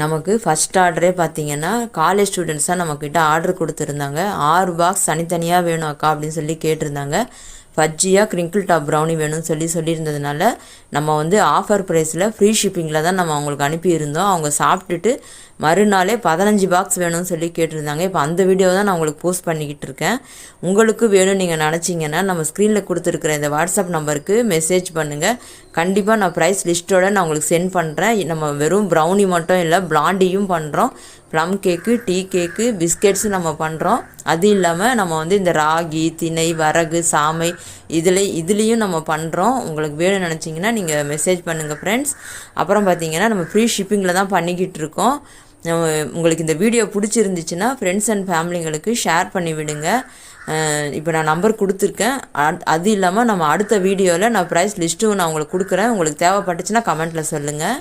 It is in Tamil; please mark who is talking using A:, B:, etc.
A: நமக்கு ஃபஸ்ட் ஆர்டரே பார்த்தீங்கன்னா காலேஜ் ஸ்டூடெண்ட்ஸ் தான் நம்மக்கிட்ட ஆர்டர் கொடுத்துருந்தாங்க. 6 பாக்ஸ் தனித்தனியாக வேணும் அக்கா அப்படின்னு சொல்லி கேட்டிருந்தாங்க. ஃபஜ்ஜியாக கிரிங்கிள் டாப் ப்ரௌனி வேணும்னு சொல்லியிருந்ததுனால நம்ம வந்து ஆஃபர் ப்ரைஸில் ஃப்ரீ ஷிப்பிங்கில் தான் நம்ம அவங்களுக்கு அனுப்பியிருந்தோம். அவங்க சாப்பிட்டுட்டு மறுநாளே 15 பாக்ஸ் வேணும்னு சொல்லி கேட்டிருந்தாங்க. இப்போ அந்த வீடியோ தான் நான் உங்களுக்கு போஸ்ட் பண்ணிக்கிட்டு இருக்கேன். உங்களுக்கு வேணும்னு நீங்கள் நினச்சிங்கன்னா நம்ம ஸ்க்ரீனில் கொடுத்துருக்குற இந்த வாட்ஸ்அப் நம்பருக்கு மெசேஜ் பண்ணுங்கள். கண்டிப்பாக நான் ப்ரைஸ் லிஸ்ட்டோடு நான் உங்களுக்கு சென்ட் பண்ணுறேன். நம்ம வெறும் ப்ரௌனி மட்டும் இல்லை, பிளாண்டியும் பண்ணுறோம், ப்ளம் கேக்கு, டீ கேக்கு, பிஸ்கெட்ஸும் நம்ம பண்ணுறோம். அது இல்லாமல் நம்ம வந்து இந்த ராகி, திணை, வரகு, சாமை இதுலேயும் நம்ம பண்ணுறோம். உங்களுக்கு வேணும்னு நினச்சிங்கன்னா நீங்கள் மெசேஜ் பண்ணுங்கள் ஃப்ரெண்ட்ஸ். அப்புறம் பார்த்தீங்கன்னா நம்ம ஃப்ரீ ஷிப்பிங்கில் தான் பண்ணிக்கிட்டு இருக்கோம். உங்களுக்கு இந்த வீடியோ பிடிச்சிருந்துச்சுன்னா ஃப்ரெண்ட்ஸ் அண்ட் ஃபேமிலிங்களுக்கு ஷேர் பண்ணி விடுங்க. இப்போ நான் நம்பர் கொடுத்துருக்கேன். அது இல்லாமல் நம்ம அடுத்த வீடியோவில் நான் ப்ரைஸ் லிஸ்ட்டும் நான் உங்களுக்கு கொடுக்குறேன். உங்களுக்கு தேவைப்பட்டுச்சுன்னா கமெண்ட்டில் சொல்லுங்கள்.